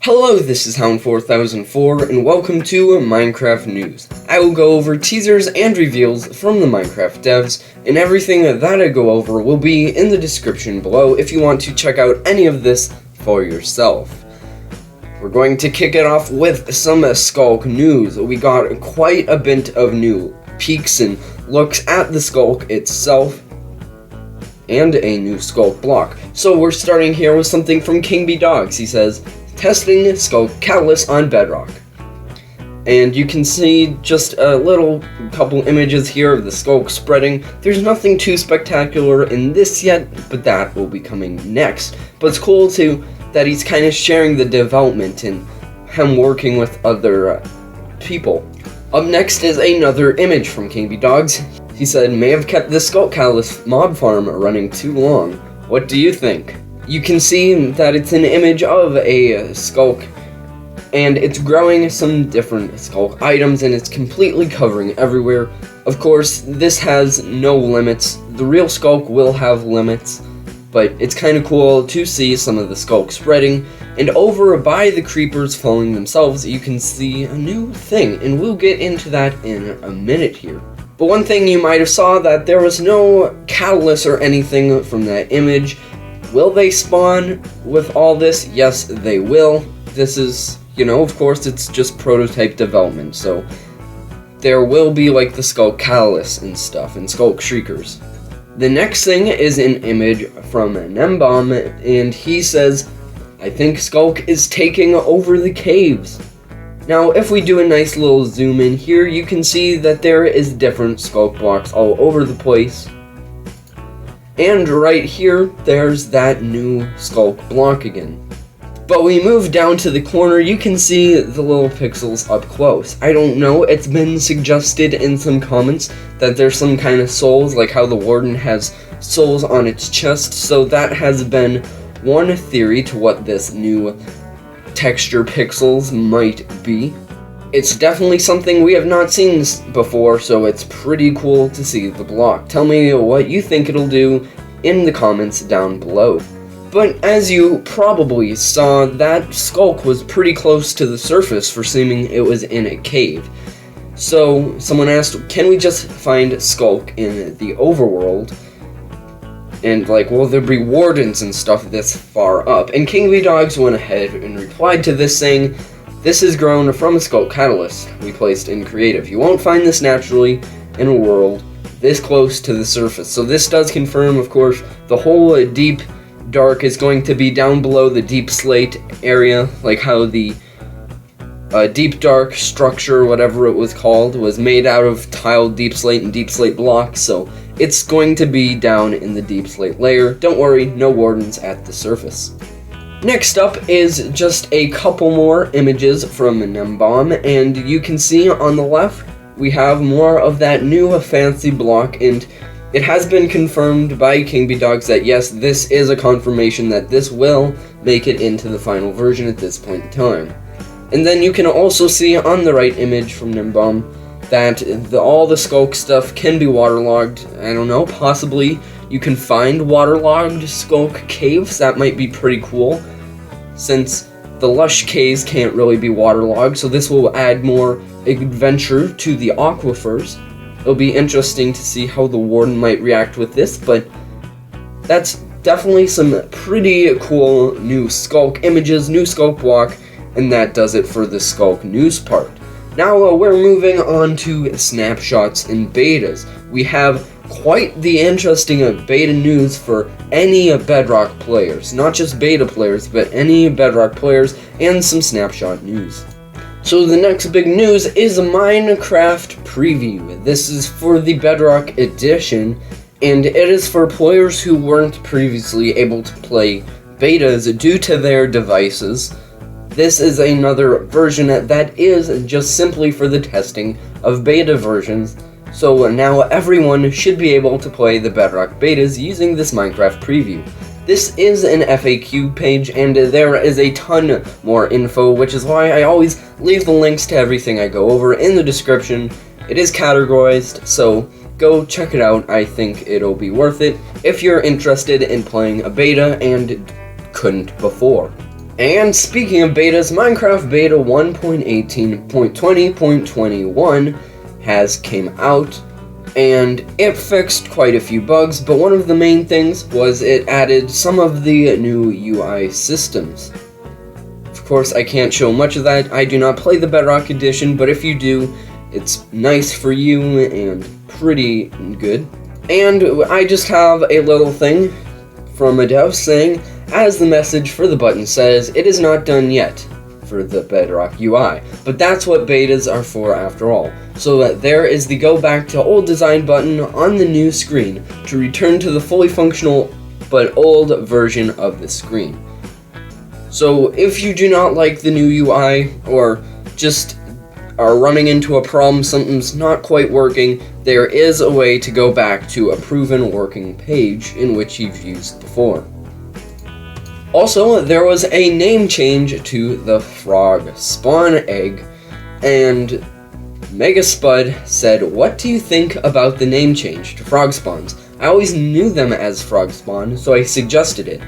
Hello, this is Hound4004, and welcome to Minecraft News. I will go over teasers and reveals from the Minecraft devs, and everything that I go over will be in the description below if you want to check out any of this for yourself. We're going to kick it off with some Sculk news. We got quite a bit of new peeks and looks at the Sculk itself, and a new Sculk Block. So we're starting here with something from KingBDogs. He says, testing Sculk Catalyst on Bedrock. And you can see just a little couple images here of the Sculk spreading. There's nothing too spectacular in this yet, but that will be coming next. But it's cool too that he's kind of sharing the development and him working with other people. Up next is another image from KingBDogs. He said, may have kept the Sculk Catalyst mob farm running too long. What do you think? You can see that it's an image of a Sculk, and it's growing some different Sculk items, and it's completely covering everywhere. Of course, this has no limits. The real Sculk will have limits, but it's kind of cool to see some of the Sculk spreading. And over by the creepers falling themselves, you can see a new thing, and we'll get into that in a minute here. But one thing you might have saw that there was no catalyst or anything from that image. Will they spawn with all this? Yes, they will. This is, of course, it's just prototype development, so there will be like the Sculk Catalyst and stuff, and Sculk Shriekers. The next thing is an image from Nembomb, and he says, I think Sculk is taking over the caves. Now, if we do a nice little zoom in here, you can see that there is different Sculk blocks all over the place. And right here, there's that new Sculk block again. But we move down to the corner, you can see the little pixels up close. I don't know, it's been suggested in some comments that there's some kind of souls, like how the Warden has souls on its chest, so that has been one theory to what this new texture pixels might be. It's definitely something we have not seen before, so it's pretty cool to see the block. Tell me what you think it'll do in the comments down below. But as you probably saw, that Sculk was pretty close to the surface for seeming it was in a cave. So someone asked, can we just find Sculk in the overworld? And will there be wardens and stuff this far up? And KingBDogs went ahead and replied to this saying, this is grown from a Sculk Catalyst we placed in creative. You won't find this naturally in a world this close to the surface. So this does confirm, of course, the whole deep dark is going to be down below the deep slate area, like how the deep dark structure, whatever it was called, was made out of tiled deep slate and deep slate blocks. So it's going to be down in the deep slate layer. Don't worry, no wardens at the surface. Next up is just a couple more images from Nembomb, and you can see on the left we have more of that new fancy block, and it has been confirmed by KingBDogs that yes, this is a confirmation that this will make it into the final version at this point in time. And then you can also see on the right image from Nembomb that all the Sculk stuff can be waterlogged. I don't know, possibly you can find waterlogged Sculk caves. That might be pretty cool, since the lush caves can't really be waterlogged, so this will add more adventure to the aquifers. It'll be interesting to see how the Warden might react with this, but that's definitely some pretty cool new Sculk images, new Sculk block, and that does it for the Sculk news part. Now we're moving on to Snapshots and Betas. We have quite the interesting beta news for any Bedrock players. Not just beta players, but any Bedrock players, and some Snapshot news. So the next big news is a Minecraft preview. This is for the Bedrock edition, and it is for players who weren't previously able to play betas due to their devices. This is another version that is just simply for the testing of beta versions. So now everyone should be able to play the Bedrock betas using this Minecraft preview. This is an FAQ page, and there is a ton more info, which is why I always leave the links to everything I go over in the description. It is categorized, so go check it out. I think it'll be worth it if you're interested in playing a beta and couldn't before. And speaking of betas, Minecraft Beta 1.18.20.21 has came out, and it fixed quite a few bugs, but one of the main things was it added some of the new UI systems. Of course, I can't show much of that. I do not play the Bedrock Edition, but if you do, it's nice for you and pretty good. And I just have a little thing from a dev saying, as the message for the button says, it is not done yet for the Bedrock UI, but that's what betas are for after all. So that there is the go back to old design button on the new screen to return to the fully functional but old version of the screen. So if you do not like the new UI or just are running into a problem, something's not quite working, there is a way to go back to a proven working page in which you've used before. Also, there was a name change to the frog spawn egg, and Mega Spud said, "What do you think about the name change to frog spawns? I always knew them as frog spawn, so I suggested it.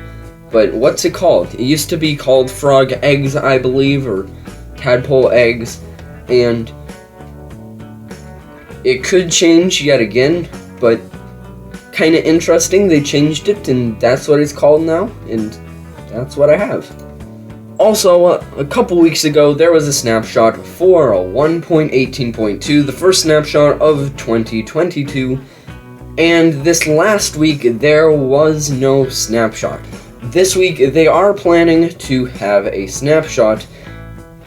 But what's it called? It used to be called frog eggs, I believe, or tadpole eggs, and it could change yet again, but kinda interesting, they changed it, and that's what it's called now, and that's what I have." Also, a couple weeks ago, there was a snapshot for 1.18.2, the first snapshot of 2022, and this last week, there was no snapshot. This week, they are planning to have a snapshot,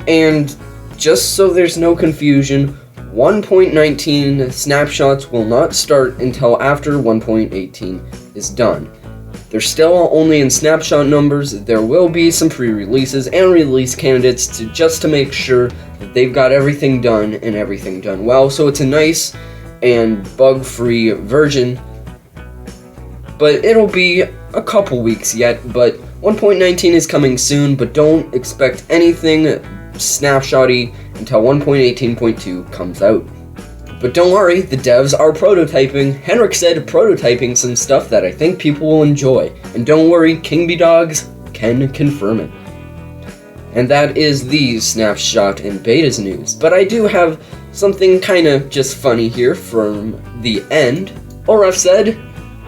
and just so there's no confusion, 1.19 snapshots will not start until after 1.18 is done. They're still only in snapshot numbers. There will be some pre-releases and release candidates just to make sure that they've got everything done and everything done well, so it's a nice and bug-free version. But it'll be a couple weeks yet, but 1.19 is coming soon, but don't expect anything snapshotty until 1.18.2 comes out. But don't worry, the devs are prototyping. Henrik said prototyping some stuff that I think people will enjoy. And don't worry, King Bee Dogs can confirm it. And that is the Snapshot and Betas news. But I do have something kinda just funny here from the end. Oref said,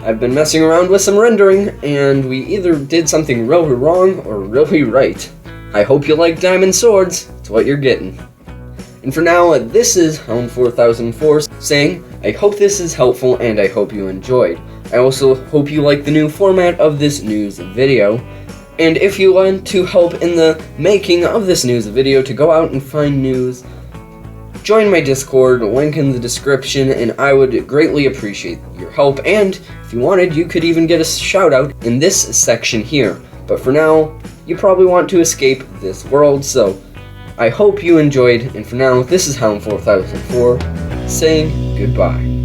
"I've been messing around with some rendering, and we either did something really wrong or really right. I hope you like diamond swords, it's what you're getting." And for now, this is Hound4004 saying, I hope this is helpful and I hope you enjoyed. I also hope you like the new format of this news video. And if you want to help in the making of this news video to go out and find news, join my Discord, link in the description, and I would greatly appreciate your help. And if you wanted, you could even get a shout out in this section here. But for now, you probably want to escape this world, so I hope you enjoyed, and for now, this is Hound4004, saying goodbye.